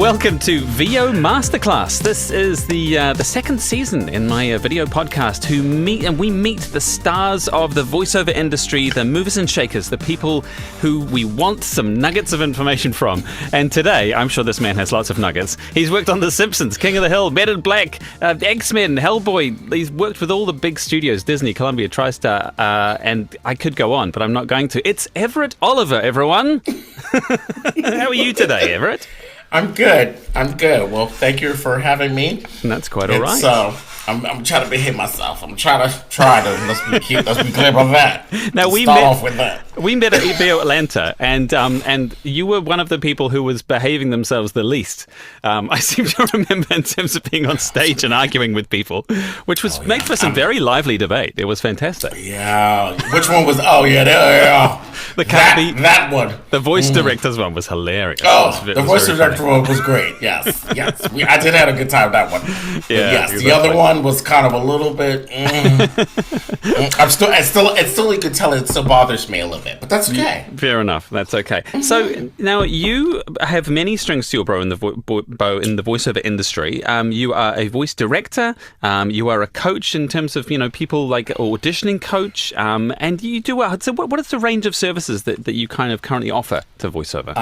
Welcome to VO Masterclass. This is the second season in my video podcast. We meet the stars of the voiceover industry, the movers and shakers, the people who we want some nuggets of information from. And today, I'm sure this man has lots of nuggets. He's worked on The Simpsons, King of the Hill, Men in Black, X-Men, Hellboy. He's worked with all the big studios, Disney, Columbia, TriStar, and I could go on, but I'm not going to. It's Everett Oliver, everyone. How are you today, Everett? I'm good. Well, thank you for having me. And that's quite all right. So I'm trying to behave myself. I'm trying to let's be cute. Let's be clear about that. Now we met at EBO Atlanta, and you were one of the people who was behaving themselves the least. I seem to remember in terms of being on stage and arguing with people, which was made for some very lively debate. It was fantastic. Yeah. Which one was? Oh yeah, that one. The voice director's one was hilarious. Oh, the voice director one was great. Yes. I did have a good time with that one. Yeah. Yes, the other one was kind of a little bit. It's still you could tell it still bothers me a little bit, but that's okay. Fair enough. That's okay. So now you have many strings to your bow in the voiceover industry. You are a voice director. You are a coach in terms of people like auditioning coach. And you do. So what is the range of services that you kind of currently offer to voiceover?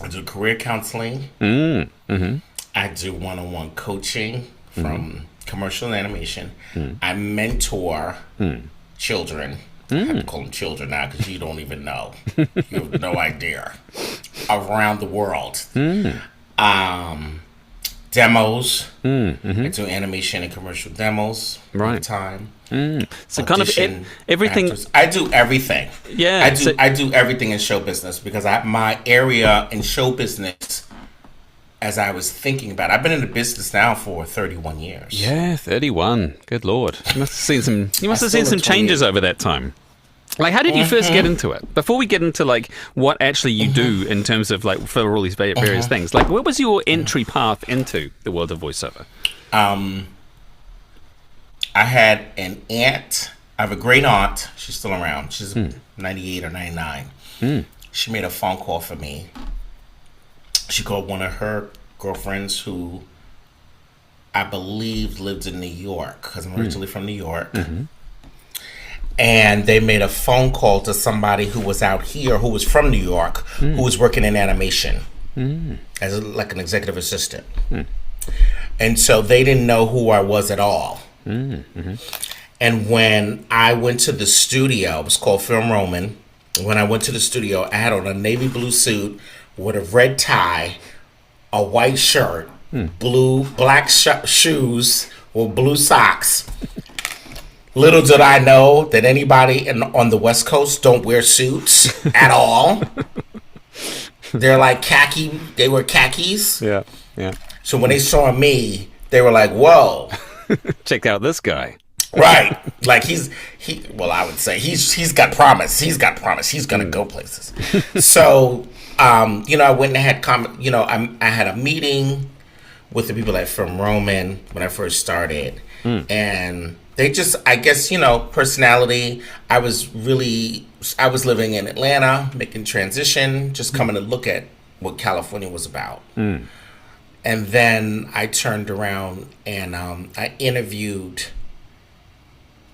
I do career counseling. I do one-on-one coaching from commercial and animation. I mentor children. I have to call them children now because you don't even know. You have no idea. Around the world. Demos. I do animation and commercial demos all the time. So audition, kind of everything. Actors. I do everything. Yeah. I do everything in show business because my area in show business, as I was thinking about it, I've been in the business now for 31 years. Yeah, 31. Good Lord. You must have seen some changes over that time. Like, how did you first get into it? Before we get into, like, what actually you do in terms of, like, for all these various things, like, what was your entry path into the world of voiceover? I had an aunt. I have a great aunt. She's still around. She's 98 or 99. She made a phone call for me. She called one of her girlfriends who I believe lived in New York because I'm originally from New York. And they made a phone call to somebody who was out here who was from New York who was working in animation as like an executive assistant. And so they didn't know who I was at all. And when I went to the studio, it was called Film Roman. When I went to the studio, I had on a navy blue suit with a red tie, a white shirt, black shoes with blue socks. Little did I know that anybody on the West Coast don't wear suits at all. They're like khaki. They were khakis. Yeah. So when they saw me, they were like, "Whoa, check out this guy." Right. Like I would say he's got promise. He's got promise. He's gonna go places. So, I went and had I had a meeting with the people at Film Roman when I first started, and they just, I guess, personality. I was living in Atlanta, making transition, just coming to look at what California was about. And then I turned around and I interviewed,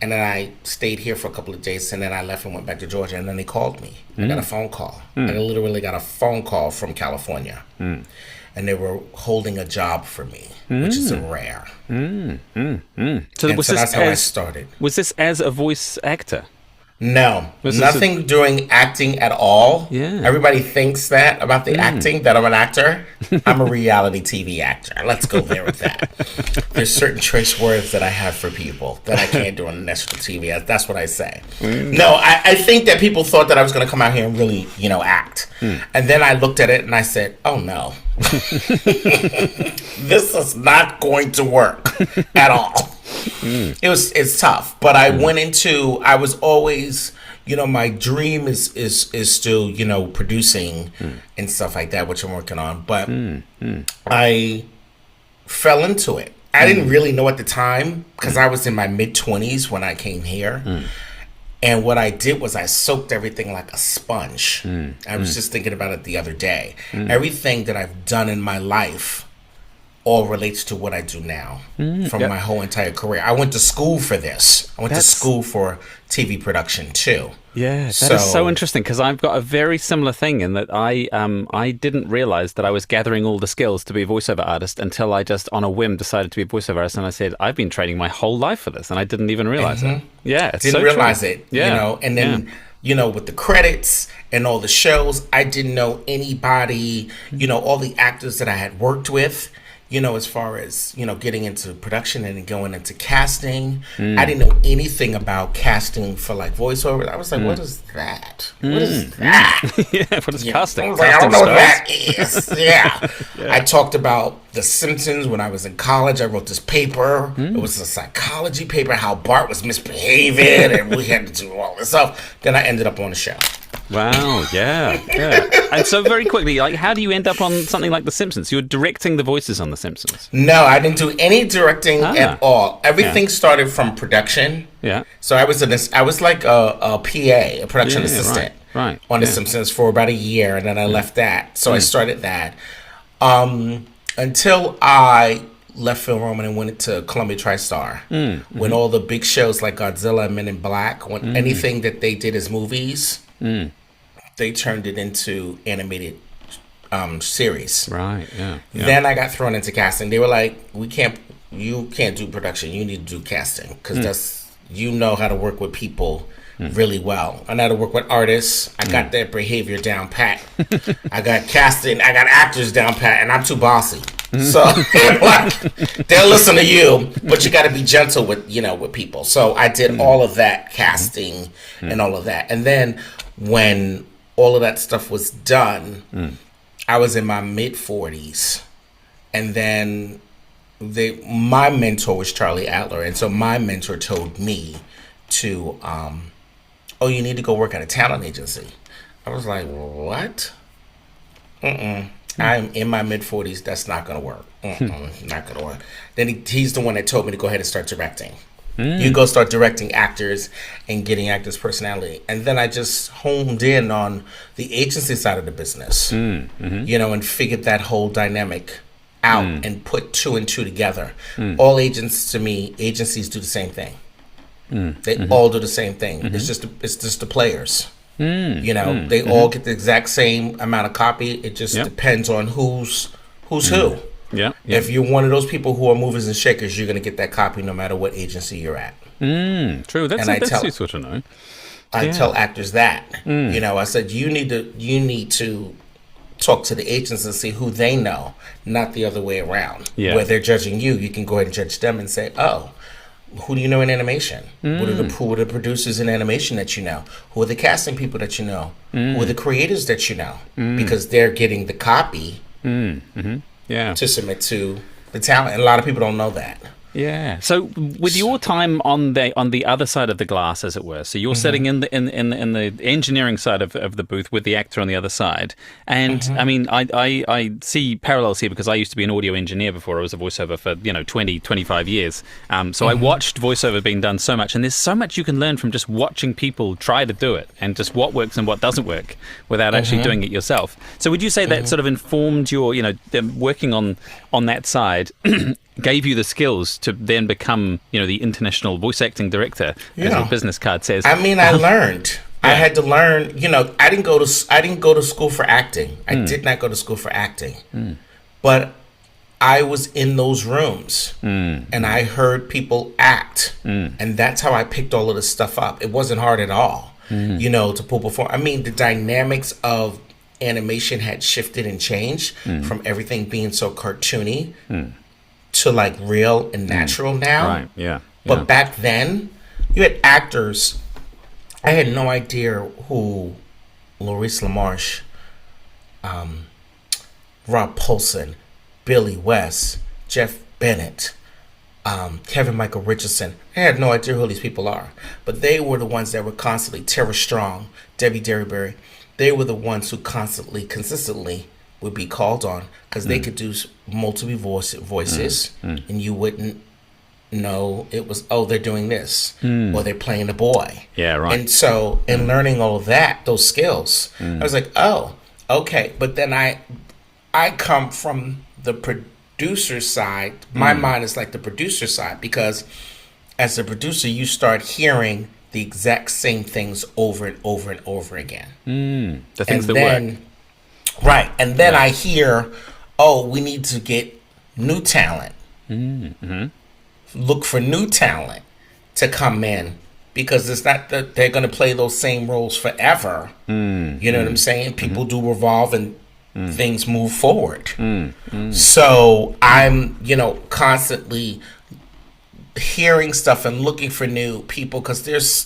and then I stayed here for a couple of days, and then I left and went back to Georgia, and then they called me. I got a phone call. I literally got a phone call from California. And they were holding a job for me, which is rare. So that's how I started. Was this as a voice actor? No, nothing doing acting at all. Yeah. Everybody thinks that about the acting, that I'm an actor. I'm a reality TV actor. Let's go there with that. There's certain choice words that I have for people that I can't do on national TV. That's what I say. No, I think that people thought that I was going to come out here and really, act. And then I looked at it and I said, oh no. This is not going to work at all. It's tough, but I I was always, my dream is still, producing and stuff like that, which I'm working on, but I fell into it. I didn't really know at the time because I was in my mid-20s when I came here. And what I did was I soaked everything like a sponge. I was just thinking about it the other day. Everything that I've done in my life all relates to what I do now from my whole entire career. I went to school for this. I went to school for TV production too. Yeah, that is so interesting, because I've got a very similar thing in that I didn't realize that I was gathering all the skills to be a voiceover artist until I just on a whim decided to be a voiceover artist, and I said, I've been training my whole life for this, and I didn't even realize it. Yeah, it's didn't so realize true. it. You know, and then you know, with the credits and all the shows, I didn't know anybody. You know, all the actors that I had worked with. You know, as far as, you know, getting into production and going into casting, I didn't know anything about casting for like voiceover. I was like, what is that? What is that? What is casting? I was like, I don't know what that is. I talked about The Simpsons when I was in college. I wrote this paper. It was a psychology paper, how Bart was misbehaving, and we had to do all this stuff. Then I ended up on the show. Wow, yeah. And so very quickly, like, how do you end up on something like The Simpsons? You were directing the voices on The Simpsons. No, I didn't do any directing at all. Everything started from production. Yeah. So I was like a PA, a production assistant, right, on The Simpsons for about a year, and then I left that. So I started that until I left Phil Roman and went into Columbia TriStar. When all the big shows like Godzilla and Men in Black, when anything that they did as movies, they turned it into animated series. Right. Yeah. Then I got thrown into casting. They were like, you can't do production. You need to do casting, because you know how to work with people really well. I know how to work with artists. I got their behavior down pat. I got casting. I got actors down pat, and I'm too bossy. So like, they'll listen to you, but you got to be gentle with people. So I did all of that casting and all of that, and then when all of that stuff was done, I was in my mid-40s, and then my mentor was Charlie Adler, and so my mentor told me to, you need to go work at a talent agency. I was like, what? I'm in my mid-40s. That's not going to work. Not going to work. Then he's the one that told me to go ahead and start directing. You go start directing actors and getting actors' personality. And then I just homed in on the agency side of the business, and figured that whole dynamic out and put two and two together. All agencies do the same thing. They all do the same thing. It's just the players. They all get the exact same amount of copy. It just depends on who's who. Yeah. If you're one of those people who are movers and shakers, you're going to get that copy no matter what agency you're at. True. That's useful to know. I tell actors that. I said you need to talk to the agents and see who they know, not the other way around. Yeah. Where they're judging you, you can go ahead and judge them and say, oh, who do you know in animation? Who are the producers in animation that you know? Who are the casting people that you know? Who are the creators that you know? Because they're getting the copy to submit to the talent. And a lot of people don't know that. Yeah. So with your time on the other side of the glass, as it were, so you're sitting in the engineering side of the booth with the actor on the other side, and I mean, I see parallels here because I used to be an audio engineer before I was a voiceover for 20, 25 years. So I watched voiceover being done so much, and there's so much you can learn from just watching people try to do it and just what works and what doesn't work without actually doing it yourself. So would you say that sort of informed your working on that side? Gave you the skills to then become, the international voice acting director, as your business card says. I mean, I learned. I had to learn. I didn't go to school for acting. I did not go to school for acting, but I was in those rooms and I heard people act, and that's how I picked all of this stuff up. It wasn't hard at all, to pull before. I mean, the dynamics of animation had shifted and changed from everything being so cartoony to like real and natural now. Right. Yeah. But back then, you had actors. I had no idea who Maurice LaMarche, Rob Paulson, Billy West, Jeff Bennett, Kevin Michael Richardson. I had no idea who these people are. But they were the ones that were constantly, Tara Strong, Debbie Derryberry. They were the ones who consistently would be called on because they could do multiple voices and you wouldn't know it was, oh, they're doing this, or they're playing the boy. Yeah, right. And so, in learning all of that, those skills, I was like, oh, okay. But then I come from the producer side. My mind is like the producer side, because as a producer, you start hearing the exact same things over and over and over again. The things that work. Right. And then I hear, oh, we need to get new talent. Look for new talent to come in, because it's not that they're going to play those same roles forever. You know what I'm saying? People do evolve and things move forward. So I'm, constantly hearing stuff and looking for new people, because there's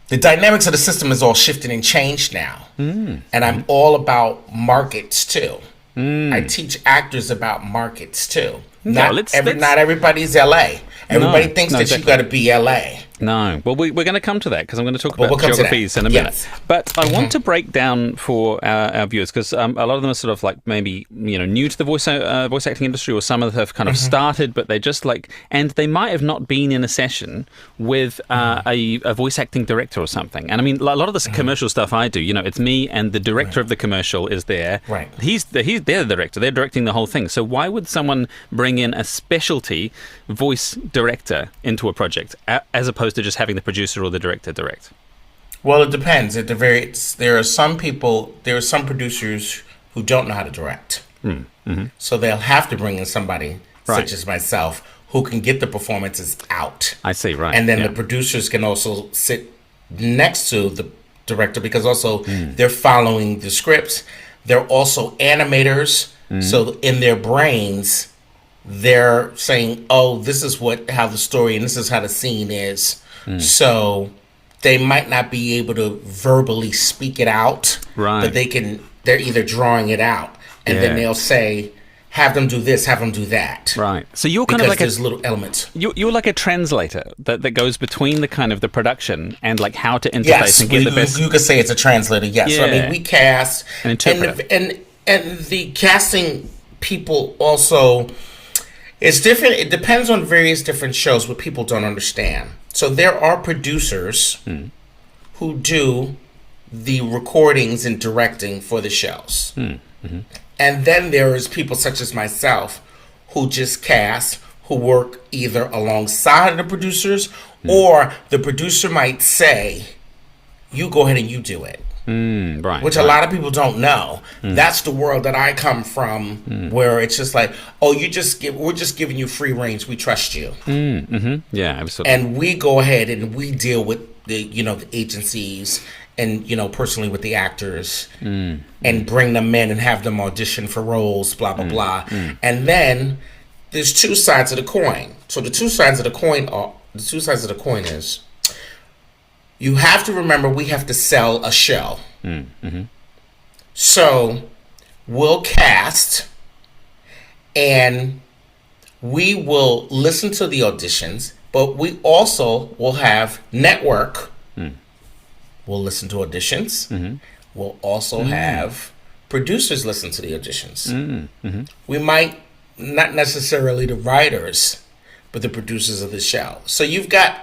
the dynamics of the system is all shifting and changed now. And I'm all about markets too. I teach actors about markets too. Not everybody's LA. Everybody thinks that exactly. You got to be LA. No. Well, we're going to come to that, because I'm going to talk about geographies in a minute. Yes. But I want to break down for our viewers, because a lot of them are sort of like maybe new to the voice acting industry, or some of them have kind of started, but they just and they might have not been in a session with a voice acting director or something. And I mean, a lot of this commercial stuff I do, it's me and the director of the commercial is there. Right. They're the director. They're directing the whole thing. So why would someone bring in a specialty voice director into a project as opposed to just having the producer or the director direct? Well, it depends. There are some producers who don't know how to direct. So they'll have to bring in somebody such as myself who can get the performances out. I see, right. And then the producers can also sit next to the director, because also they're following the scripts. They're also animators. So in their brains, they're saying, oh, this is how the story and this is how the scene is. So they might not be able to verbally speak it out, right? But they're either drawing it out, and then they'll say, have them do this, have them do that. Right. So you're kind of like there's little elements. You're like a translator that goes between the kind of the production and like how to interface and get the best. You could say it's a translator. Yes. Yeah. So, I mean, we cast an interpreter, and the casting people also. It's different. It depends on various different shows what people don't understand. So there are producers who do the recordings and directing for the shows. And then there is people such as myself who just cast, who work either alongside of the producers or the producer might say, you go ahead and you do it. Right, which a lot of people don't know. That's the world that I come from, where it's just like, oh, we're just giving you free range. We trust you. Yeah, absolutely. And we go ahead and we deal with the agencies and personally with the actors and bring them in and have them audition for roles, blah blah blah. And then there's two sides of the coin. So the two sides of the coin is. You have to remember we have to sell a show. So we'll cast and we will listen to the auditions, but we also will have network. We'll listen to auditions. We'll also have producers listen to the auditions. We might not necessarily the writers, but the producers of the show. So you've got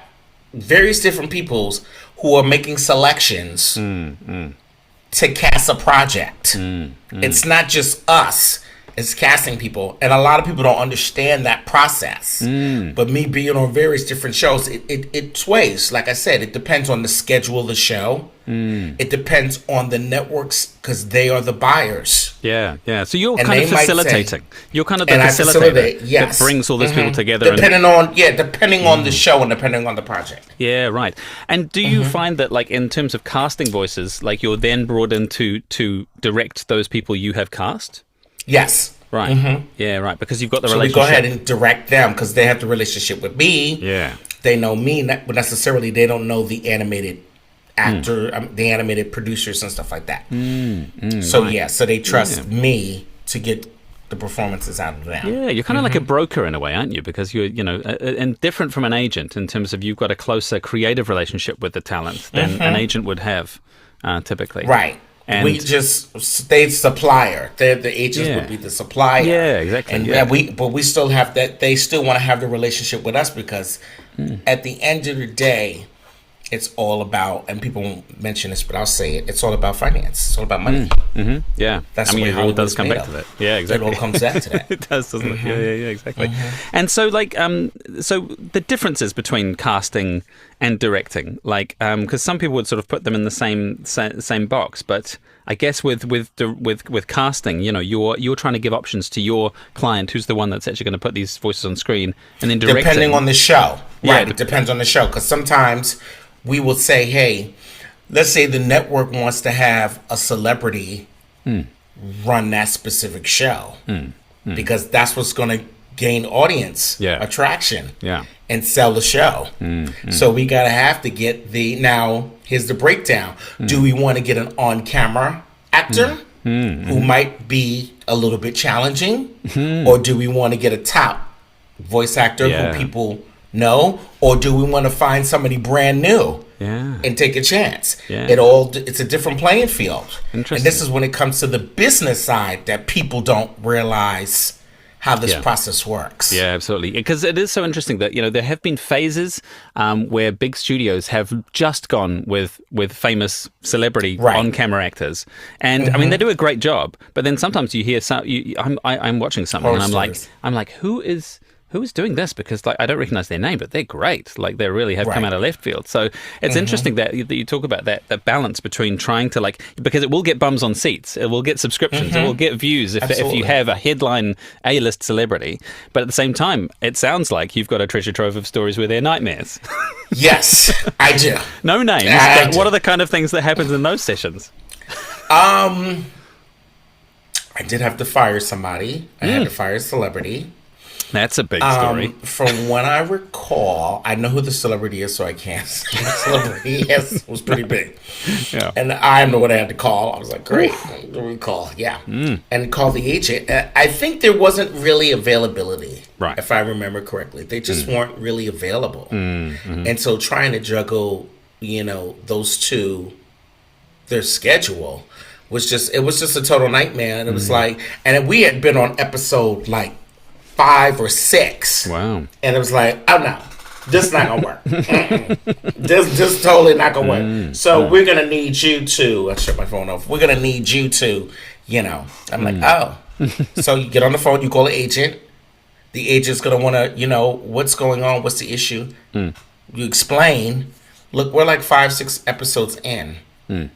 various different peoples who are making selections to cast a project. It's not just us. It's casting people. And a lot of people don't understand that process. But me being on various different shows, it sways. Like I said, it depends on the schedule of the show. It depends on the networks, because they are the buyers. Yeah. So you're kind of facilitating. You're kind of the facilitator that brings all those people together. Depending on the show and depending on the project. Yeah, right. And do you find that, like, in terms of casting voices, like you're then brought in to direct those people you have cast? Yes. Right. Yeah, right. Because you've got the relationship. So we go ahead and direct them because they have the relationship with me. Yeah. They know me, but necessarily they don't know the animated actor, the animated producers and stuff like that. So they trust me to get the performances out of them. Yeah, you're kind of like a broker in a way, aren't you? Because you're, and different from an agent in terms of you've got a closer creative relationship with the talent than an agent would have typically. Right. And we just they supplier. The agents would be the supplier. Yeah, exactly. And we still have that. They still want to have the relationship with us because at the end of the day, it's all about, and people won't mention this, but I'll say it. It's all about finance. It's all about money. Yeah, That's I mean, the way it all does Hollywood's come made back of. to that. Yeah, exactly. It all comes back to that. It does, doesn't it? Yeah, exactly. And so, like, so the differences between casting and directing, like, because some people would sort of put them in the same box, but I guess with casting, you know, you're trying to give options to your client, who's the one that's actually going to put these voices on screen, and then directing. Depending on the show, Yeah. right? It depends on the show because sometimes we will say, hey, let's say the network wants to have a celebrity run that specific show because that's what's going to gain audience attraction and sell the show. So we have to get now here's the breakdown. Do we want to get an on-camera actor who might be a little bit challenging, or do we want to get a top voice actor who people know, or do we want to find somebody brand new and take a chance? It's a different playing field. Interesting. And this is when it comes to the business side that people don't realize how this process works. Yeah, absolutely. Because it is so interesting that, you know, there have been phases where big studios have just gone with famous celebrity on-camera actors. And I mean, they do a great job. But then sometimes you hear I'm watching something and I'm like, who is doing this? Because like I don't recognize their name, but they're great. Like they really have come out of left field. So it's interesting that you talk about that balance between trying to because it will get bums on seats, it will get subscriptions, it will get views if you have a headline A-list celebrity. But at the same time, it sounds like you've got a treasure trove of stories where they're nightmares. Yes, I do. No names, but what are the kind of things that happens in those sessions? I did have to fire somebody. I had to fire a celebrity. That's a big story. From what I recall, I know who the celebrity is, so I can't say the celebrity was pretty big. Yeah. And I know what I had to call. I was like, great. Recall, and call the agent. I think there wasn't really availability, if I remember correctly. They just weren't really available. And so trying to juggle, you know, those two, their schedule, was just a total nightmare. And it was like, and we had been on episode 5 or 6. Wow. And it was like, oh no, this is not gonna work. This totally not gonna work. So we're gonna need you to, I shut my phone off. We're gonna need you to, you know. I'm like, oh. So you get on the phone, you call the agent. The agent's gonna wanna, you know, what's going on, what's the issue? You explain. Look, we're like 5-6 episodes in. And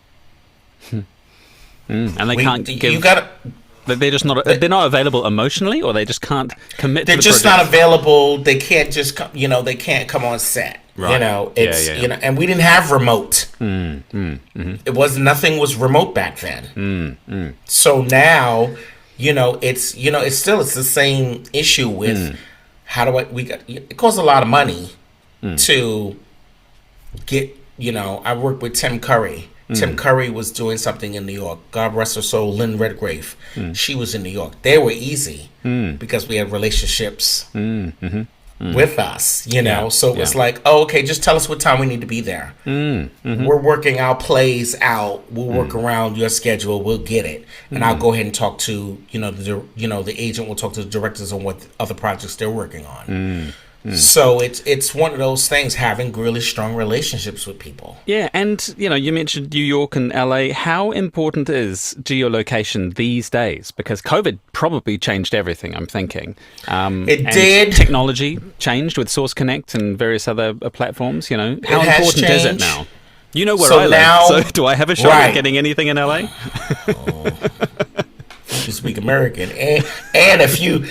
they can't give... You gotta... They're just not. They're not available emotionally, or they just can't commit. They're to the just project. not available. They can't just come. You know, they can't come on set. Right. You know, it's you know, and we didn't have remote. It was nothing was remote back then. So now, you know, it's the same issue with how do it costs a lot of money to get. You know, I worked with Tim Curry. Tim Curry was doing something in New York. God rest her soul, Lynn Redgrave. She was in New York. They were easy because we had relationships with us, you know. So it was like, oh, okay, just tell us what time we need to be there. We're working our plays out. We'll work around your schedule. We'll get it, and I'll go ahead and talk to the agent will talk to the directors on what other projects they're working on. So it's one of those things, having really strong relationships with people. Yeah, and you know, you mentioned New York and LA. How important is geolocation these days? Because COVID probably changed everything, I'm thinking. It did. Technology changed with Source Connect and various other platforms, you know. How important is it now? You know where I live, so do I have a shot at getting anything in LA? You speak American, and if you,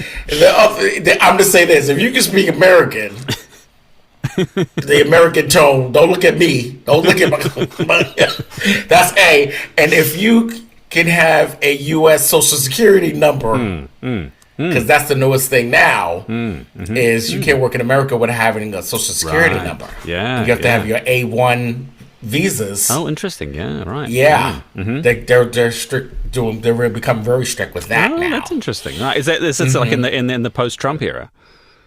I'm to say this: if you can speak American, the American tone. Don't look at me. Don't look at my. That's A. And if you can have a U.S. Social Security number, because that's the newest thing now, is you can't work in America without having a Social Security number. Yeah, you have to have your A1 visas. Oh, interesting. Yeah, right. Yeah, they're strict. They're really become very strict with that now. That's interesting. Right? Is this like in the post-Trump era?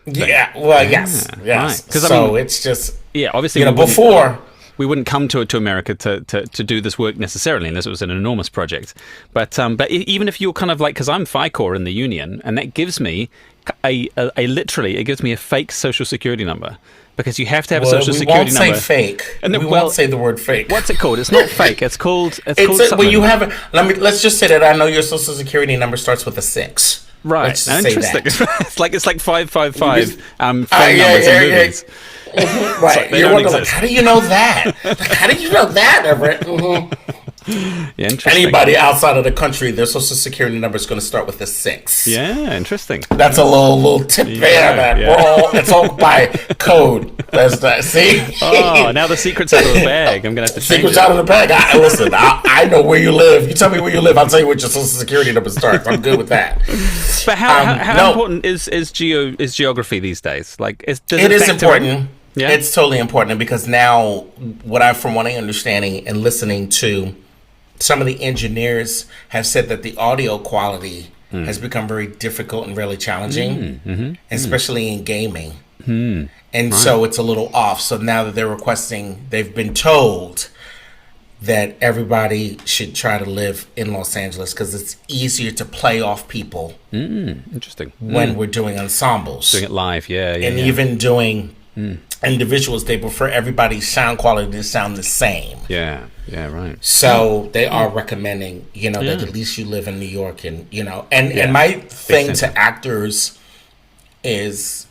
Yeah. Well, yes. Right. So I mean, it's just obviously, before we wouldn't come to America to do this work necessarily, unless it was an enormous project. But even if you're kind of like, because I'm FICOR in the union, and that gives me literally, it gives me a fake social security number. Because you have to have a social security number. We won't say fake. And we won't say the word fake. What's it called? It's not fake. It's called. Well, you have. Let's just say that I know your social security number starts with a 6. Right. Let's just say interesting. That. it's like 555 phone numbers in movies. Right. You're wondering, like, how do you know that? How do you know that, Everett? Mm-hmm. Yeah, interesting. Anybody outside of the country, their social security number is going to start with a 6. Yeah, interesting. That's a little tip there, man. Yeah. It's all by code. That's that. See? Oh, now the secret's out of the bag. I'm going to have to change secret's out of the bag. Listen, I know where you live. You tell me where you live, I'll tell you where your social security number starts. I'm good with that. But how important is geography these days? Like, it is important. Yeah? It's totally important, because now, from what I'm understanding and listening to, some of the engineers have said that the audio quality has become very difficult and really challenging, especially in gaming. And so it's a little off. So now that they're requesting, they've been told that everybody should try to live in Los Angeles because it's easier to play off people. Interesting. When we're doing ensembles. Doing it live, even doing individuals, they prefer everybody's sound quality to sound the same. Yeah, right. So they are recommending, that at least you live in New York, and and my thing to actors is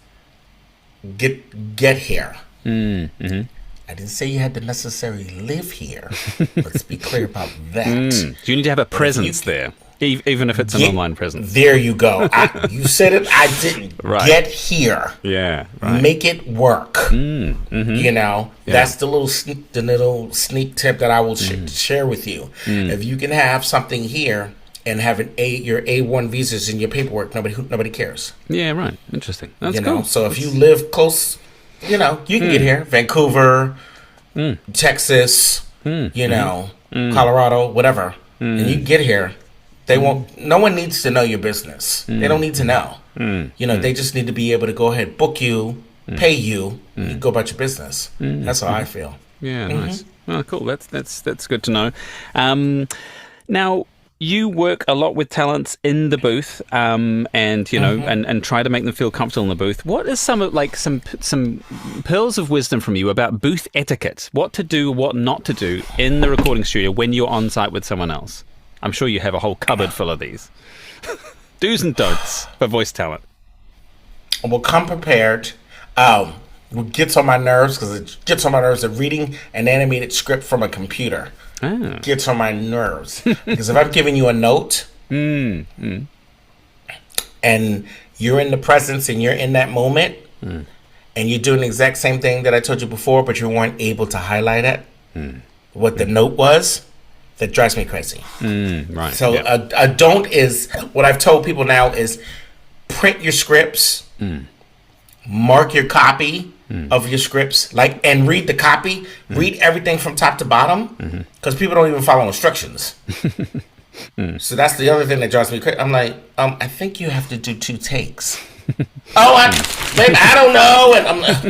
get here. I didn't say you had to necessarily live here. Let's be clear about that. You need to have a presence there. Even if it's an online presence. There you go. You said it. I didn't. Right. Get here. Yeah. Right. Make it work. That's the little sneak tip that I will share with you. If you can have something here and have your A1 visas in your paperwork, nobody cares. Yeah. Right. Interesting. That's cool. So if you live close, you can get here. Vancouver, Texas, Colorado, whatever, and you get here. They won't. No one needs to know your business. They don't need to know. They just need to be able to go ahead, book you, pay you, and you go about your business. That's how I feel. Yeah, nice. Oh, cool. That's good to know. Now, you work a lot with talents in the booth, and try to make them feel comfortable in the booth. What is some pearls of wisdom from you about booth etiquette? What to do, what not to do in the recording studio when you're on site with someone else? I'm sure you have a whole cupboard full of these. Do's and don'ts for voice talent. Well, come prepared. What gets on my nerves, because it gets on my nerves, of reading an animated script from a computer. Gets on my nerves. Because if I'm giving you a note, and you're in the presence and you're in that moment, and you're doing the exact same thing that I told you before, but you weren't able to highlight it, what the note was, that drives me crazy. Right. So a don't is, what I've told people now is, print your scripts, mark your copy of your scripts, and read the copy. Read everything from top to bottom, because people don't even follow instructions. So that's the other thing that drives me crazy. I'm like, I think you have to do 2 takes. I don't know, and I'm like,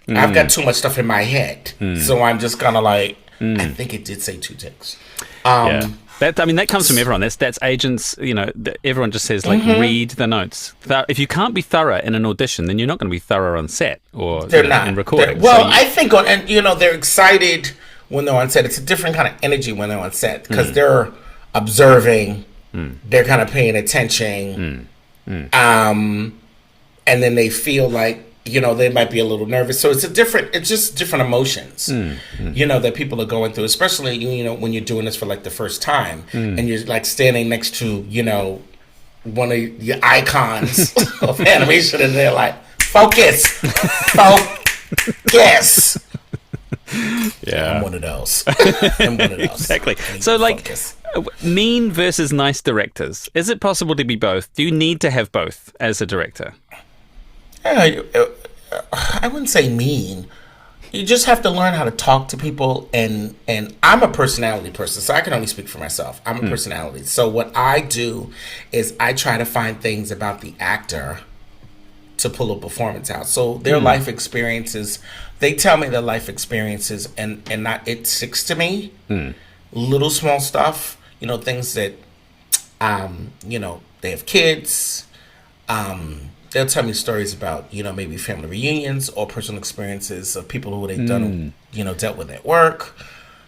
I've got too much stuff in my head, so I'm just gonna I think it did say 2 takes. That comes from everyone. That's agents. Everyone just says read the notes. If you can't be thorough in an audition, then you're not going to be thorough on set or they're not in recording. I think they're excited when they're on set. It's a different kind of energy when they're on set, because they're observing, they're kind of paying attention, and then they feel like, they might be a little nervous. So it's just different emotions, that people are going through, especially, when you're doing this for the first time, and you're standing next to, one of your icons of animation, and they're like, focus. Yeah. I'm one of those. Exactly. So mean versus nice directors. Is it possible to be both? Do you need to have both as a director? I wouldn't say mean. You just have to learn how to talk to people, and I'm a personality person, so I can only speak for myself. I'm a personality. So what I do is I try to find things about the actor to pull a performance out. So their life experiences, they tell me their life experiences, and it sticks to me. Little small stuff, things that, they have kids. They'll tell me stories about, maybe family reunions or personal experiences of people who they've done, dealt with at work.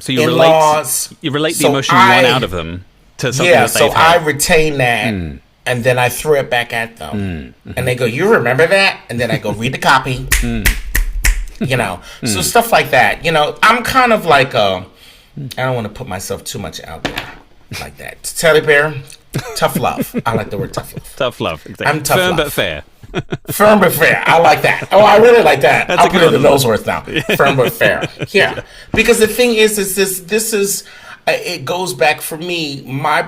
So you relate the emotion you want out of them to something that they've had. I retain that, and then I throw it back at them. And they go, you remember that? And then I go, read the copy. So stuff like that. I'm kind of like I don't want to put myself too much out there like that. Teddy bear, tough love. I like the word tough love. Tough love. Exactly. I'm tough Firm love. But fair. Firm but fair. I like that. Oh, I really like that. That's I'll a put good it in one. those words now. Firm but fair. Yeah. Because the thing is this is it goes back for me. My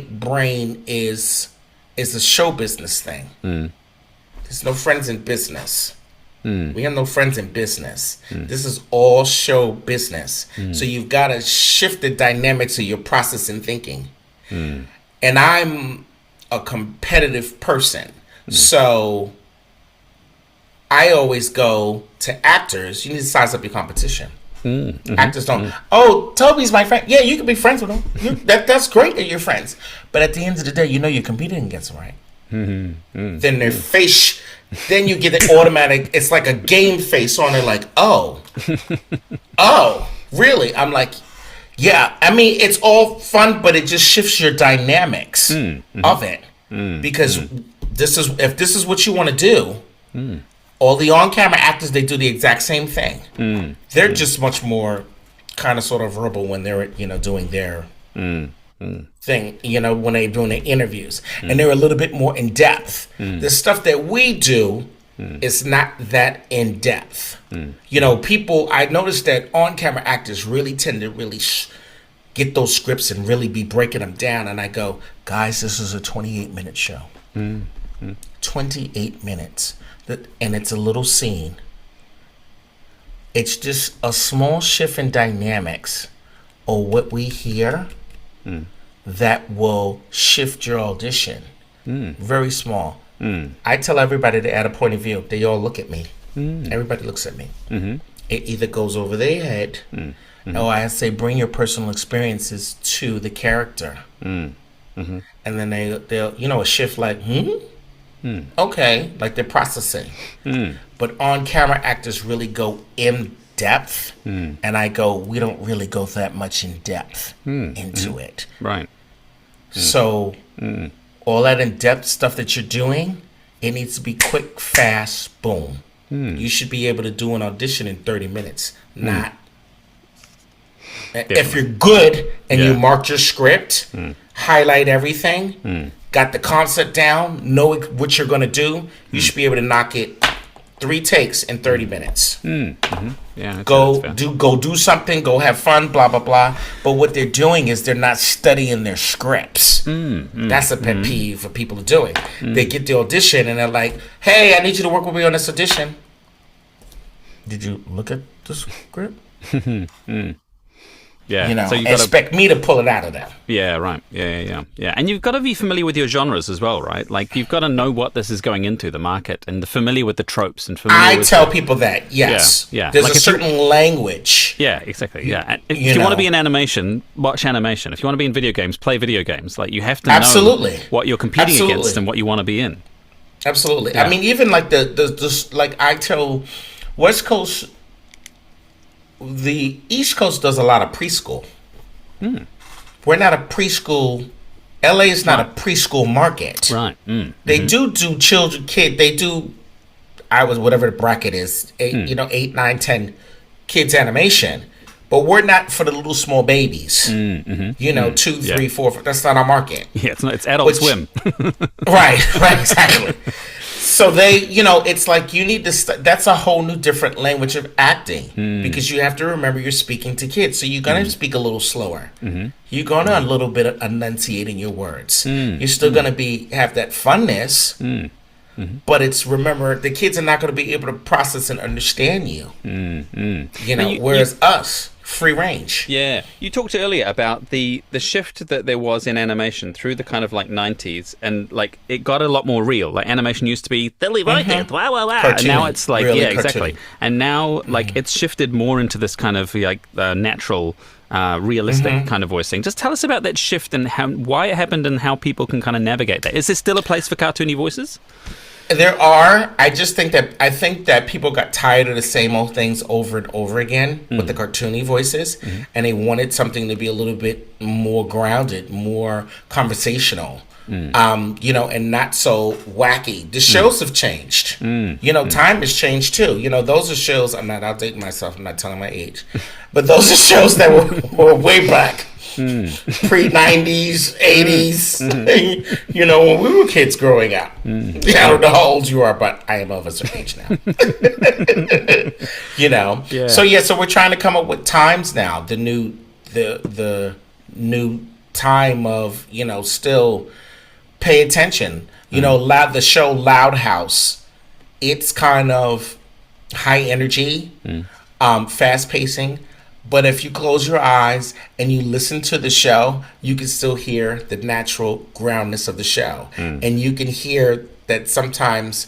brain is a show business thing. There's no friends in business. We have no friends in business. This is all show business. So you've got to shift the dynamics of your process and thinking. And I'm a competitive person. So I always go to actors. You need to size up your competition. Actors don't. Oh, Toby's my friend. Yeah, you can be friends with him. That's great that you're friends. But at the end of the day, you're competing against them, right? Then their face. Then you get the automatic. It's like a game face on it. Like, oh, really? I'm like, yeah. I mean, it's all fun, but it just shifts your dynamics of it. Because if this is what you want to do, all the on-camera actors, they do the exact same thing. They're just much more kind of sort of verbal when they're doing their thing, when they're doing their interviews, and they're a little bit more in depth. The stuff that we do is not that in depth. People, I noticed that on-camera actors really tend to really get those scripts and really be breaking them down. And I go, guys, this is a 28-minute show. 28 minutes. And it's a little scene. It's just a small shift in dynamics or what we hear that will shift your audition. Very small. I tell everybody to add a point of view. They all look at me. Everybody looks at me. It either goes over their head, or I say bring your personal experiences to the character. And then they'll a shift like, okay, like they're processing. But on-camera actors really go in depth, and I go, we don't really go that much in depth into it. Right. So all that in-depth stuff that you're doing, it needs to be quick, fast, boom. You should be able to do an audition in 30 minutes, not... If you're good and you marked your script, highlight everything, got the concept down, know what you're going to do, you should be able to knock it 3 takes in 30 minutes. Yeah, go do something, go have fun, blah blah blah. But what they're doing is they're not studying their scripts. That's a pet peeve for people to do it. They get the audition and they're like, "Hey, I need you to work with me on this audition." Did you look at the script? Yeah, so you expect me to pull it out of them. Yeah, right. Yeah. And you've got to be familiar with your genres as well, right? Like you've got to know what this is going into, the market, and familiar with the tropes and familiar. I tell people that, yes. Yeah. There's like a certain language. Yeah, exactly. Yeah. And if you want to be in animation, watch animation. If you want to be in video games, play video games. Like you have to know what you're competing against and what you want to be in. Absolutely. Yeah. I mean, even like the like I tell West Coast. The East Coast does a lot of preschool. We're not a preschool. LA is not a preschool market. Right. They do children, kid. They do. Whatever the bracket is, 8, 9, 10 kids animation. But we're not for the little small babies. 2, 3, 4. That's not our market. Yeah, it's not. It's Adult Swim. Right, exactly. So they, it's like you need to. That's a whole new different language of acting because you have to remember you're speaking to kids. So you're gonna speak a little slower. You're gonna a little bit of enunciating your words. You're still gonna have that funness, but it's remember the kids are not gonna be able to process and understand you. Whereas us, free range. Yeah. You talked earlier about the shift that there was in animation through the kind of like 90s, and like it got a lot more real. Like animation used to be silly voices, wow, wow, wow. And now it's like, really exactly. And now like it's shifted more into this kind of like natural, realistic kind of voicing. Just tell us about that shift and why it happened and how people can kind of navigate that. Is there still a place for cartoony voices? There are. I think that people got tired of the same old things over and over again with the cartoony voices, and they wanted something to be a little bit more grounded, more conversational, and not so wacky. The shows have changed. Time has changed too. Those are shows. I'm not outdating myself. I'm not telling my age, but those are shows that were way back. Pre-90s, 80s, when we were kids growing up. I don't know how old you are, but I am of a certain age now. Yeah. So we're trying to come up with times now. The new time of, still pay attention. The show Loud House, it's kind of high energy, fast pacing. But if you close your eyes and you listen to the show, you can still hear the natural groundness of the show. And you can hear that sometimes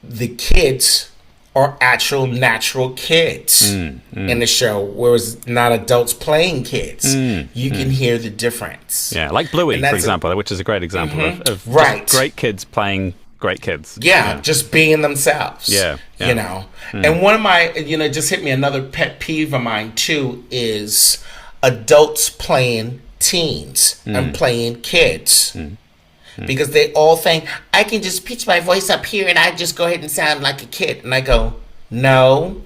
the kids are actual natural kids in the show, whereas not adults playing kids. You can hear the difference. Yeah, like Bluey, for example, which is a great example of great kids playing great kids. Yeah, just being themselves. Yeah. And one of my, just hit me, another pet peeve of mine too is adults playing teens and playing kids. Because they all think, I can just pitch my voice up here and I just go ahead and sound like a kid. And I go, no,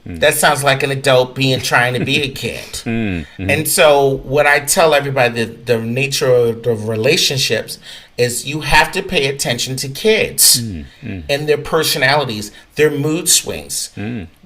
that sounds like an adult trying to be a kid. And so what I tell everybody, the nature of the relationships is you have to pay attention to kids and their personalities, their mood swings,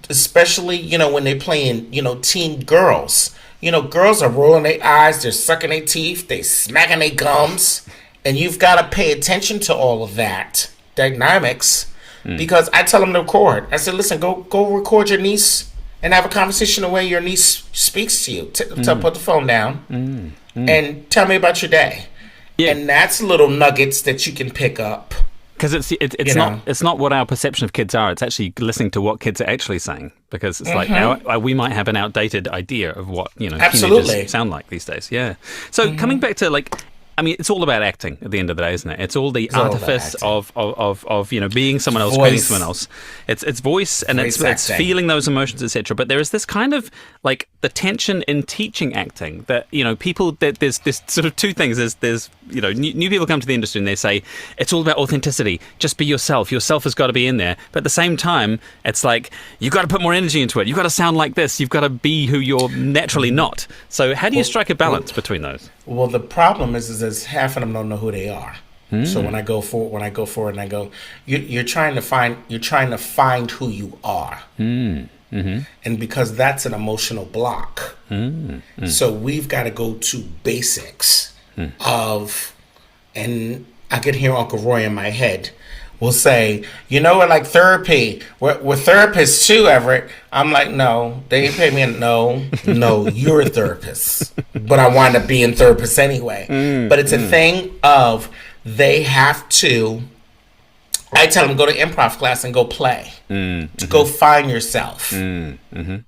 especially, when they're playing, teen girls. Girls are rolling their eyes, they're sucking their teeth, they smacking their gums, and you've got to pay attention to all of that dynamics because I tell them to record. I said, listen, go record your niece and have a conversation the way your niece speaks to you. Put the phone down and tell me about your day. Yeah. And that's little nuggets that you can pick up. Because it's not what our perception of kids are. It's actually listening to what kids are actually saying. Because it's like we might have an outdated idea of what teenagers sound like these days. Yeah. So coming back to it's all about acting at the end of the day, isn't it? It's all the artifice of being someone else, creating someone else. It's voice and it's feeling those emotions, etc. But there is this kind of like the tension in teaching acting that people that there's sort of two things. There's new people come to the industry and they say it's all about authenticity. Just be yourself. Yourself has got to be in there. But at the same time, it's like you've got to put more energy into it. You've got to sound like this. You've got to be who you're naturally not. So how do you strike a balance between those? Well, the problem is half of them don't know who they are. So when I go forward and I go, you're trying to find who you are. And because that's an emotional block. So we've got to go to basics of, and I could hear Uncle Roy in my head will say, we're like therapy. We're therapists too, Everett. I'm like, no, they ain't pay me. No, you're a therapist. But I wind up being therapist anyway. But it's a thing of they have to, I tell them, go to improv class and go play. To go find yourself.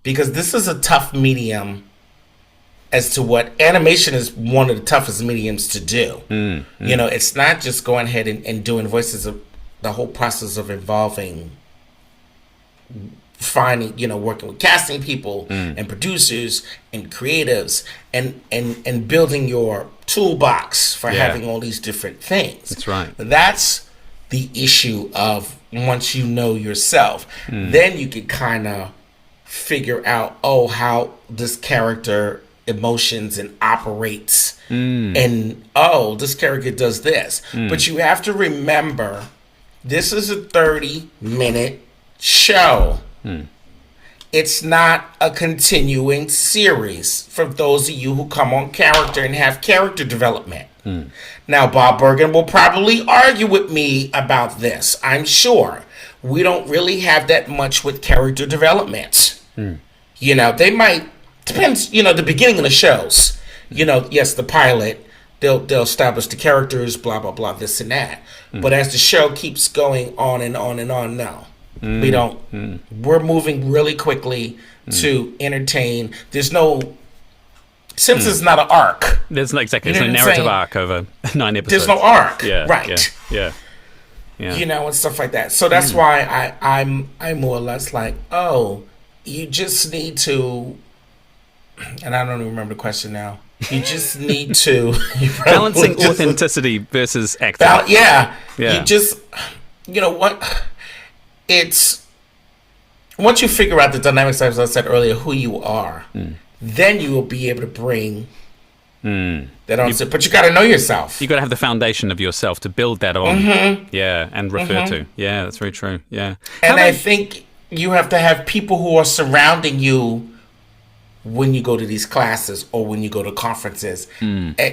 Because this is a tough medium as to what animation is one of the toughest mediums to do. It's not just going ahead and doing voices of the whole process of involving finding, working with casting people and producers and creatives and building your toolbox for having all these different things. That's right. That's the issue of once you know yourself, then you can kind of figure out, how this character emotions and operates and, this character does this. But you have to remember, this is a 30-minute show. It's not a continuing series for those of you who come on character and have character development. Now, Bob Bergen will probably argue with me about this, I'm sure. We don't really have that much with character development. They might depends, the beginning of the shows. Yes, the pilot, they'll establish the characters, blah, blah, blah, this and that. But as the show keeps going on and on and on, no. We don't. We're moving really quickly to entertain. There's no... Simpsons is not an arc. There's no narrative arc over 9 episodes. There's no arc. Yeah. Right. Yeah. And stuff like that. So that's why I'm more or less like, oh, you just need to... And I don't even remember the question now. You just need to... Balancing authenticity versus acting. Yeah. You just... You know what? It's... Once you figure out the dynamics, as I said earlier, who you are, then you will be able to bring that on. But you got to know yourself. You got to have the foundation of yourself to build that on. Yeah, and refer to. Yeah, that's very true. Yeah. And I think you have to have people who are surrounding you when you go to these classes or when you go to conferences,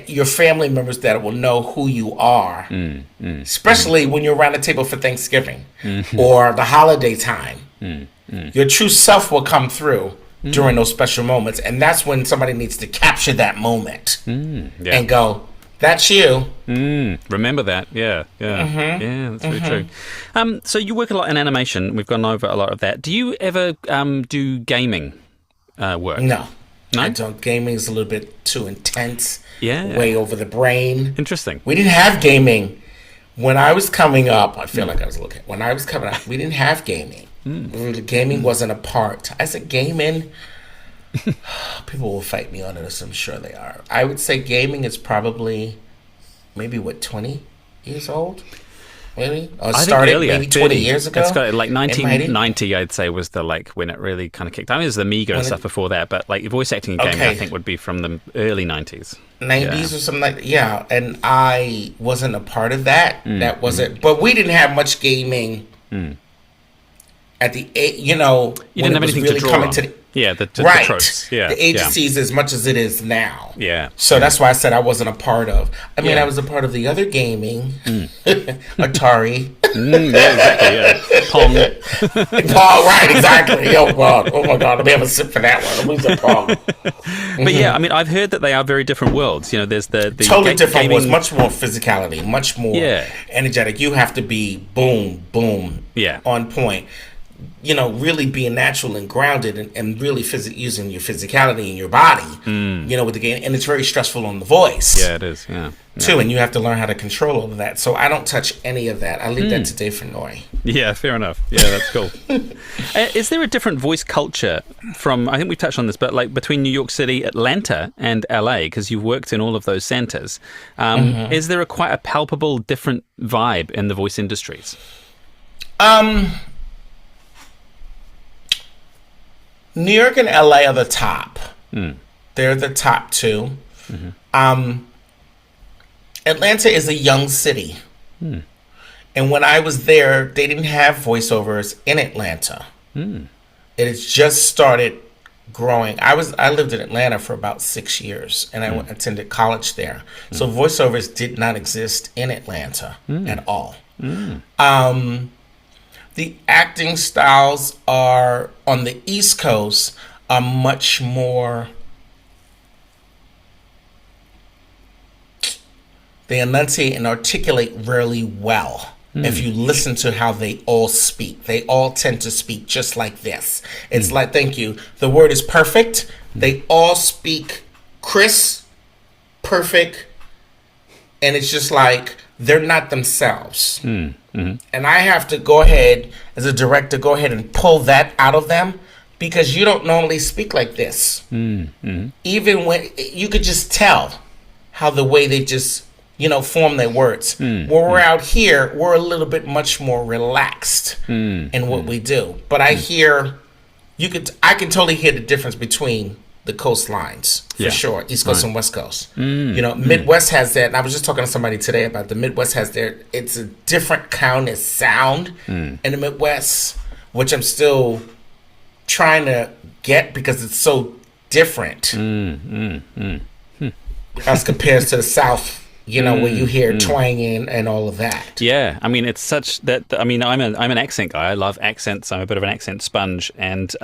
your family members that will know who you are, especially when you're around the table for Thanksgiving or the holiday time. Your true self will come through during those special moments, and that's when somebody needs to capture that moment and go, that's you. Remember that. Yeah, that's very true. So you work a lot in animation. We've gone over a lot of that. Do you ever do gaming work? No, I don't. Gaming is a little bit too intense. Yeah, way over the brain. Interesting. We didn't have gaming when I was coming up. I feel like I was looking. When I was coming up, we didn't have gaming. Gaming wasn't a part. I said gaming. People will fight me on it, I'm sure they are. I would say gaming is probably maybe 20 years old. Maybe I started earlier, maybe 20 years ago. It's got like 1990, I'd say, was the when it really kind of kicked. I mean, there's the Amiga and stuff before that, but like voice acting and gaming, I think would be from the early 90s. 90s or something like that. Yeah, and I wasn't a part of that. That wasn't. But we didn't have much gaming. At the you didn't have anything really to draw on. The tropes. Yeah, the agencies as much as it is now. Yeah. So that's why I said I wasn't a part of. I mean, I was a part of the other gaming, Atari. Pong. Pong, right? Exactly. Oh God! Oh my God! Let me have a sip for that one. I'm Pong. But yeah, I mean, I've heard that they are very different worlds. There's the totally different worlds. Much more physicality. Much more energetic. You have to be boom, boom. On point. Really being natural and grounded and really using your physicality in your body, with the game. And it's very stressful on the voice. Yeah, it is, too, and you have to learn how to control all of that. So I don't touch any of that. I leave that to Dave Fennoy. Yeah, fair enough. Yeah, that's cool. Is there a different voice culture from, I think we've touched on this, but like between New York City, Atlanta, and LA, because you've worked in all of those centers. Is there quite a palpable different vibe in the voice industries? New York and LA are the top. They're the top two. Atlanta is a young city. And when I was there, they didn't have voiceovers in Atlanta. It had just started growing. I lived in Atlanta for about 6 years, and I attended college there. So voiceovers did not exist in Atlanta at all. The acting styles are on the East Coast are much more. They enunciate and articulate really well. If you listen to how they all speak, they all tend to speak just like this. It's like, thank you. The word is perfect. They all speak crisp, perfect, and it's just like they're not themselves. And I have to go ahead, as a director, and pull that out of them because you don't normally speak like this. Even when you could just tell how the way they just, form their words. When we're out here, we're a little bit much more relaxed in what we do. But I can totally hear the difference between the coastlines for sure, East Coast and West Coast. Midwest has that, and I was just talking to somebody today about the Midwest has it's a different kind of sound in the Midwest, which I'm still trying to get because it's so different as compared to the South. Where you hear twanging and all of that. Yeah, I mean, it's such that. I mean, I'm an accent guy. I love accents. I'm a bit of an accent sponge, and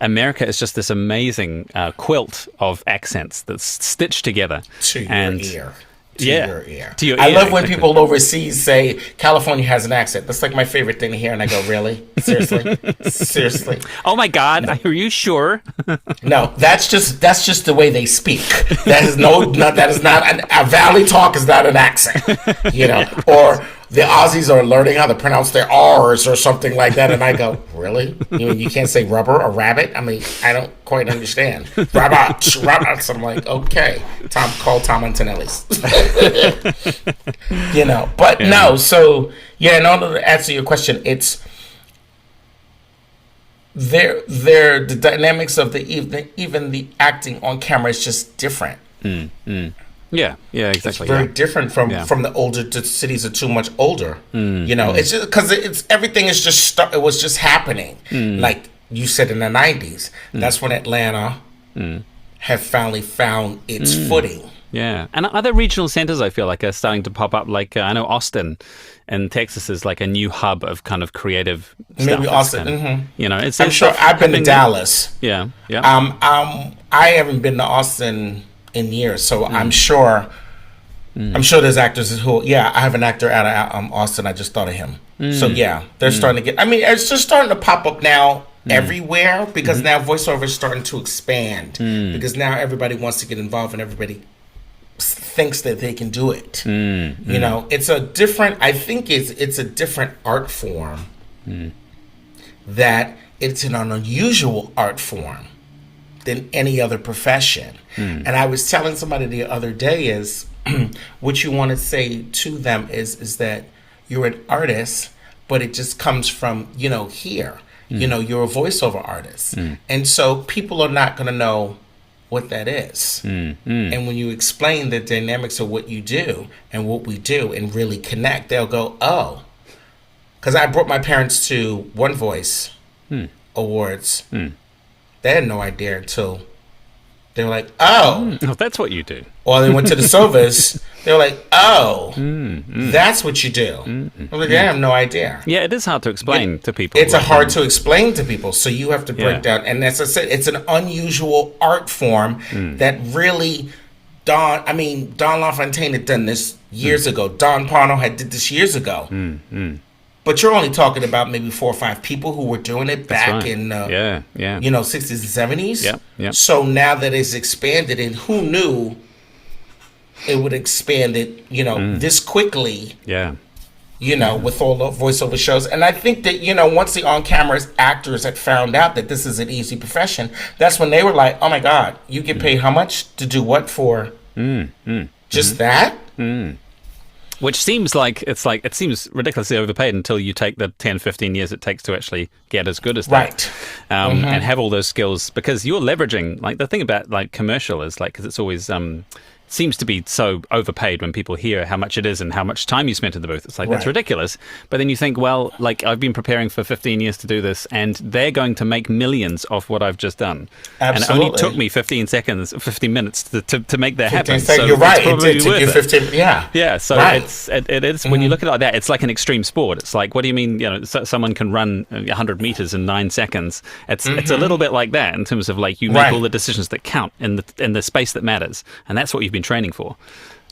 America is just this amazing quilt of accents that's stitched together. To your ear. To your ear. To your I ear, love when exactly. people overseas say California has an accent. That's like my favorite thing to hear, and I go, really? Seriously? Seriously? Oh my God, are you sure? No, that's just the way they speak. That is a valley talk is not an accent, Or the Aussies are learning how to pronounce their R's or something like that, and I go, really? You can't say rubber or rabbit? I mean, I don't quite understand. Rabbit. I'm like, okay, call Tom Antonelli's. But no. So in order to answer your question, it's. The dynamics of even the acting on camera is just different. Yeah, exactly. It's very different from the older cities are too much older. It's just because everything is it was just happening. Like you said in the 90s, that's when Atlanta have finally found its footing. Yeah, and other regional centers I feel like are starting to pop up. Like I know Austin in Texas is like a new hub of kind of creative stuff. Maybe Austin. It's I'm sure I've been to Dallas. Yeah. I haven't been to Austin in years, so I'm sure there's actors who. Yeah, I have an actor out of Austin. I just thought of him. So they're starting to get. I mean, it's just starting to pop up now. Everywhere because now voiceover is starting to expand because now everybody wants to get involved and everybody thinks that they can do it. It's a different. I think it's a different art form. That it's an unusual art form than any other profession. And I was telling somebody the other day is what you want to say to them is that you're an artist, but it just comes from here. You're a voiceover artist. And so people are not going to know what that is. And when you explain the dynamics of what you do and what we do and really connect, they'll go, oh. Because I brought my parents to One Voice Awards. They had no idea until they were like, oh. That's what you do. Or they went to the Sovas. They were like, oh, that's what you do. I was like, I have no idea. Yeah, it is hard to explain to people. It's hard to explain to people. So you have to break down. And as I said, it's an unusual art form that really Don LaFontaine had done this years ago. Don Parno had did this years ago. But you're only talking about maybe 4 or 5 people who were doing it back in 60s and 70s. Yep. So now that it's expanded, and who knew it would expand it, this quickly. Yeah. With all the voiceover shows. And I think that, once the on-camera actors had found out that this is an easy profession, that's when they were like, oh my God, you get paid how much to do what for? Just that? Which seems it seems ridiculously overpaid until you take the 10, 15 years it takes to actually get as good as that. Right. And have all those skills, because you're leveraging, like the thing about like commercial is like, because it's always seems to be so overpaid when people hear how much it is and how much time you spent in the booth. It's like, that's ridiculous. But then you think, well, like I've been preparing for 15 years to do this and they're going to make millions off what I've just done. Absolutely. And it only took me 15 minutes to make that happen. So you're right. It took you 15. Yeah. Yeah. So it is when you look at it like that, it's like an extreme sport. It's like, what do you mean, someone can run 100 meters in 9 seconds. It's a little bit like that in terms of like you make all the decisions that count in the space that matters. And that's what you've been training for.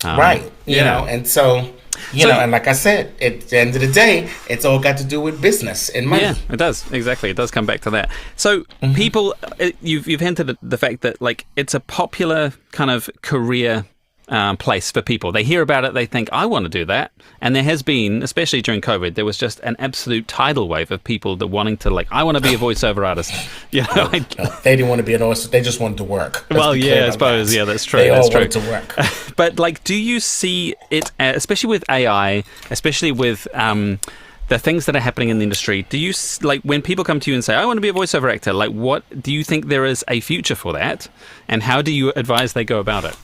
And so and like I said, at the end of the day, it's all got to do with business and money. Yeah, it does. Exactly. It does come back to that. So people, you've hinted at the fact that like it's a popular kind of career place for people. They hear about it, they think, I want to do that. And there has been, especially during COVID, there was just an absolute tidal wave of people that wanting to, like, I want to be a voiceover artist. They didn't want to be an artist. They just wanted to work. Well, yeah, I suppose. That. Yeah, that's true. They all wanted to work. But, like, do you see it, especially with AI, especially with the things that are happening in the industry, do you, like, when people come to you and say, I want to be a voiceover actor, like, what do you think there is a future for that? And how do you advise they go about it?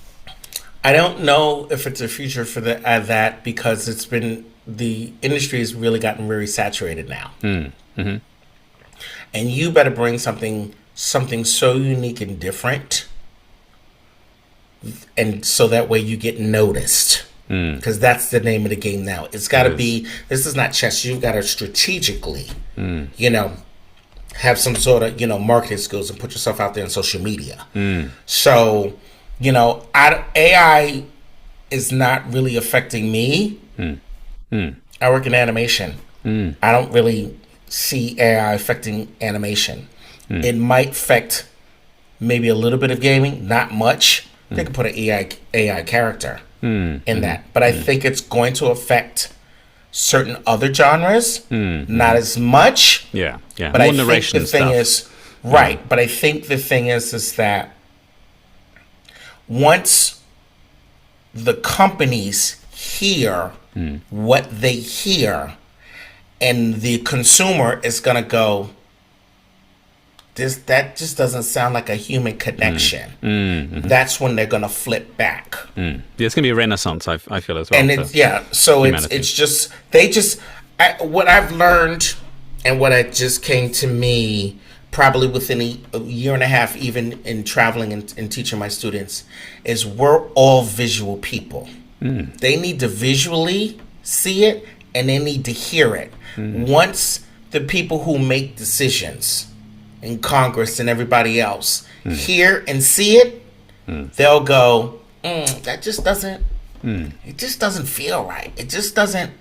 I don't know if it's a future for that because the industry has really gotten very saturated now. And you better bring something so unique and different, and so that way you get noticed. Because that's the name of the game now. It's got to be. This is not chess. You've got to strategically, have some sort of, marketing skills and put yourself out there in social media. So, AI is not really affecting me. I work in animation. I don't really see AI affecting animation. It might affect maybe a little bit of gaming, not much. They could put an AI character in that. But I think it's going to affect certain other genres, not as much. Yeah. But I think the thing is, right, but I think the thing is that once the companies hear what they hear, and the consumer is going to go, that just doesn't sound like a human connection. That's when they're going to flip back. Yeah, it's going to be a renaissance, I feel, as well. And it's just, what I've learned and what it just came to me probably within a year and a half, even in traveling and teaching my students, is we're all visual people. They need to visually see it, and they need to hear it. Once the people who make decisions in Congress and everybody else hear and see it, they'll go, that just doesn't, it just doesn't feel right. It just doesn't,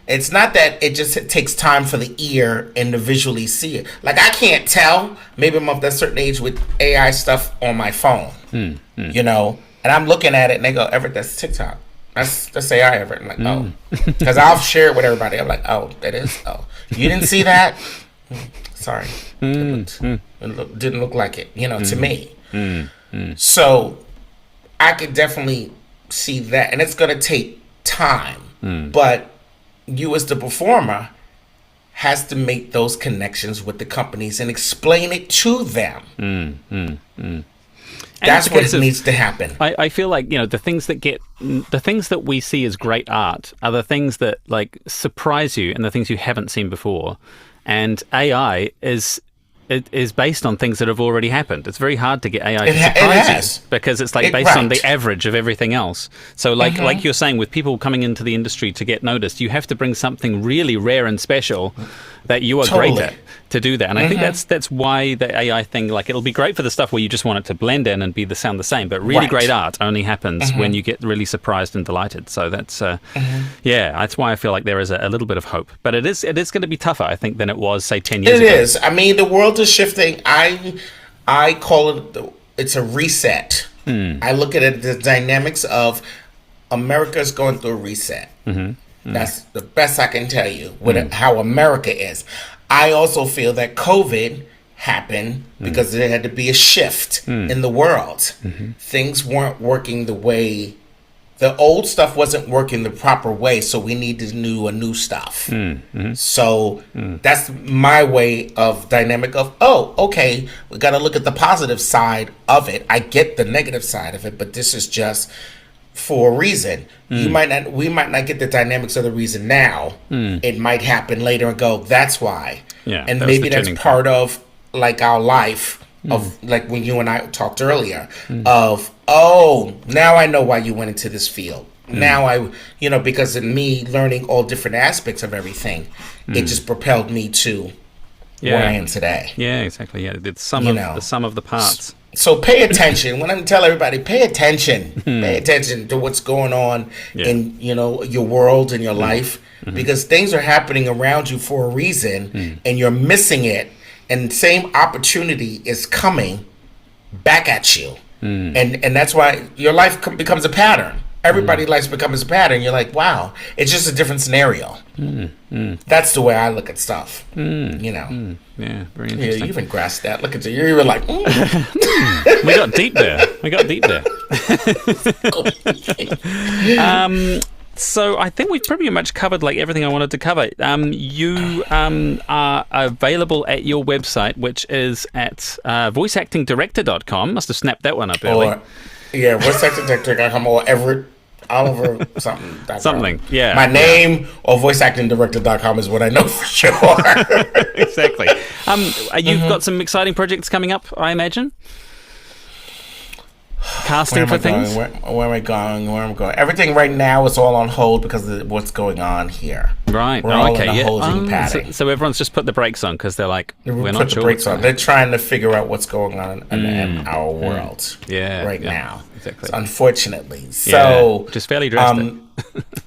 it's not that it takes time for the ear and to visually see it. Like, I can't tell, maybe I'm of that certain age with AI stuff on my phone, and I'm looking at it and they go, Everett, that's TikTok. That's AI, Everett. I'm like, oh. Because I'll share it with everybody. I'm like, oh, that is, oh. You didn't see that? Sorry. It didn't look like it, to me. So I could definitely see that. And it's going to take time. But you as the performer has to make those connections with the companies and explain it to them. That's what needs to happen. I feel like, the things that we see as great art are the things that surprise you and the things you haven't seen before. And AI is based on things that have already happened. It's very hard to get AI to surprise you because it's based on the average of everything else. So like you're saying, with people coming into the industry to get noticed, you have to bring something really rare and special that you are great at to do that. And I think that's why the AI thing, it'll be great for the stuff where you just want it to blend in and sound the same. But really great art only happens when you get really surprised and delighted. So that's that's why I feel like there is a little bit of hope. But it is going to be tougher, I think, than it was, say, 10 years ago. It is. I mean, the world is shifting. I call it, it's a reset. I look at it, the dynamics of America's going through a reset. That's the best I can tell you with how America is. I also feel that COVID happened because there had to be a shift in the world. Things weren't working the way, the old stuff wasn't working the proper way, so we needed new stuff. So that's my way of dynamic of, okay, we got to look at the positive side of it. I get the negative side of it, but this is just for a reason. We might not get the dynamics of the reason now. It might happen later and go, that's why. And maybe that's part of our life of when you and I talked earlier of, now I know why you went into this field. Now I, because of me learning all different aspects of everything, it just propelled me to where I am today. Yeah, exactly. Yeah, it's the sum of the parts. So pay attention. When I tell everybody, pay attention. Pay attention to what's going on in your world and your life, because things are happening around you for a reason, and you're missing it. And the same opportunity is coming back at you, and that's why your life becomes a pattern. Everybody's life becomes a pattern. You're like, wow, it's just a different scenario. That's the way I look at stuff. Yeah, very interesting. Yeah, you even grasped that. Look at you. You were like, We got deep there. So I think we've pretty much covered everything I wanted to cover. You are available at your website, which is at voiceactingdirector.com. Must have snapped that one up early. voiceactingdirector.com or Everett Oliver something. Something, yeah. My name or voiceactingdirector.com is what I know for sure. Exactly. You've got some exciting projects coming up, I imagine? Casting for things? Where am I going? Everything right now is all on hold because of what's going on here. Right. We're all okay. in a holding So, pattern. so everyone's just put the brakes on because they're like, we're not Put the sure. brakes on. They're trying to figure out what's going on in our world Yeah, now. Exactly. So unfortunately. So just fairly drastic.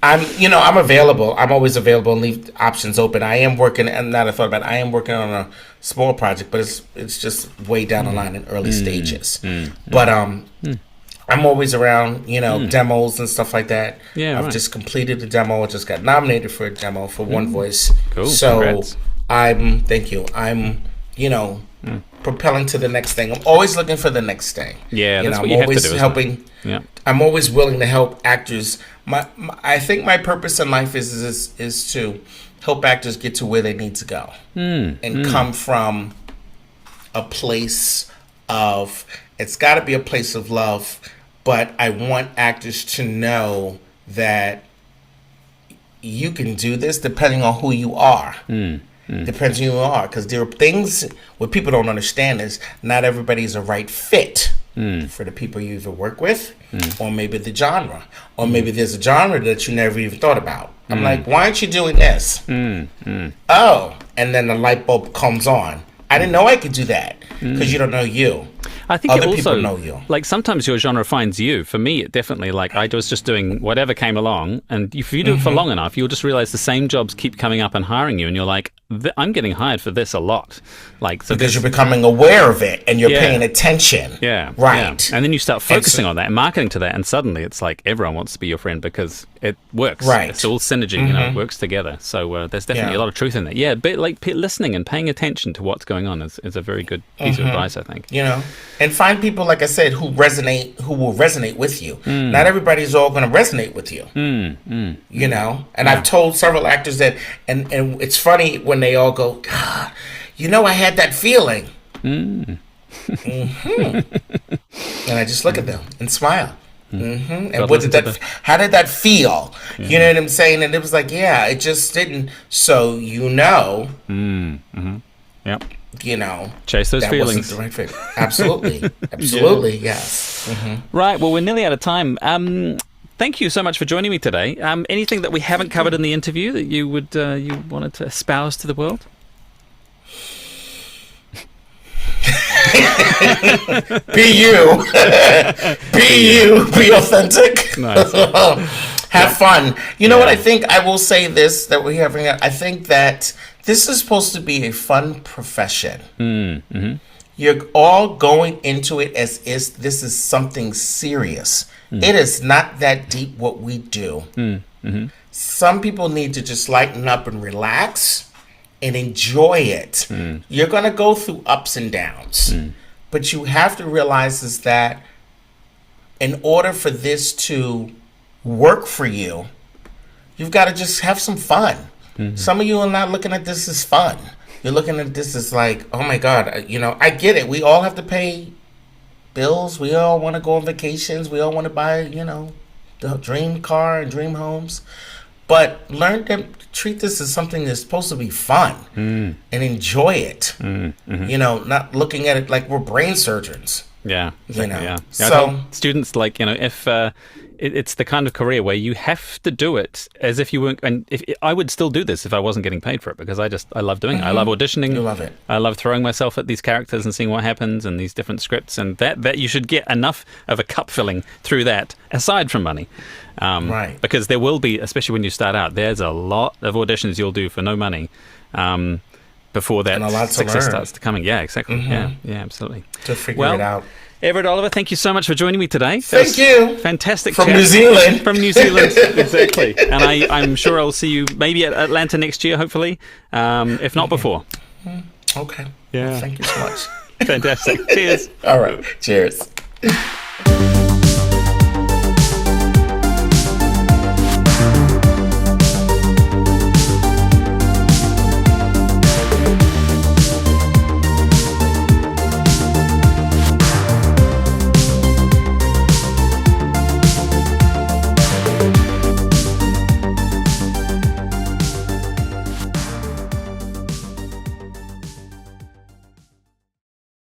I'm available. I'm always available and leave options open. I am working, and now that I thought about it, I am working on a small project, but it's just way down the line in early stages. But I'm always around, demos and stuff like that. Yeah, I've just completed a demo. I just got nominated for a demo for One Voice. Cool. So Congrats. thank you. I'm, propelling to the next thing. I'm always looking for the next thing. Yeah, that's what I'm you have to always do, isn't helping. it? Yeah. I'm always willing to help actors. I think my purpose in life is to help actors get to where they need to go and come from a place of. It's got to be a place of love, but I want actors to know that you can do this depending on who you are. Depends on who you are, because there are things what people don't understand is not everybody's a right fit for the people you either work with, or maybe the genre, or maybe there's a genre that you never even thought about. I'm like, why aren't you doing this? Oh, and then the light bulb comes on. I didn't know I could do that because you don't know you. I think Other it also, people know you. like, sometimes your genre finds you. For me, it definitely, like, I was just doing whatever came along, and if you do it for long enough, you'll just realize the same jobs keep coming up and hiring you, and you're like, I'm getting hired for this a lot. Like, so because you're becoming aware of it and you're paying attention. Yeah. Right. Yeah. And then you start focusing on that and marketing to that, and suddenly it's like everyone wants to be your friend because it works. Right. It's all synergy, it works together. So there's definitely a lot of truth in that. Yeah, but like listening and paying attention to what's going on is a very good piece of advice, I think. And find people, like I said, who will resonate with you. Not everybody's all going to resonate with you. And I've told several actors that, and it's funny when they all go, God, I had that feeling. And I just look at them and smile. And how did that feel? You know what I'm saying? And it was like, it just didn't. So, Yep. Chase those that feelings. Wasn't the right fit. Absolutely, yes. Right, well, we're nearly out of time. Thank you so much for joining me today. Anything that we haven't covered in the interview that you would you wanted to espouse to the world? Be you. Be you. Be authentic. Nice. Have fun. You know what I think? I will say this, that we're having. I think that this is supposed to be a fun profession. You're all going into it as if this is something serious. It is not that deep what we do. Some people need to just lighten up and relax and enjoy it. You're going to go through ups and downs. But you have to realize is that in order for this to work for you, you've got to just have some fun. Some of you are not looking at this as fun. You're looking at this as like, oh my God, I get it. We all have to pay bills. We all want to go on vacations. We all want to buy, the dream car and dream homes. But learn to treat this as something that's supposed to be fun and enjoy it. Not looking at it like we're brain surgeons. Yeah, exactly, yeah. So I tell students, if it's the kind of career where you have to do it as if you weren't, and if I would still do this if I wasn't getting paid for it, because I love doing it. I love auditioning. You love it. I love throwing myself at these characters and seeing what happens and these different scripts, and that you should get enough of a cup filling through that aside from money. Right. Because there will be, especially when you start out, there's a lot of auditions you'll do for no money before that success starts to coming. Yeah, exactly. Yeah, absolutely. To figure it out. Everett Oliver, thank you so much for joining me today. Thank you. Fantastic From chat. New Zealand. From New Zealand, exactly. And I'm sure I'll see you maybe at Atlanta next year, hopefully, if not before. Okay. Yeah. Well, thank you so much. Fantastic. Cheers. All right. Cheers.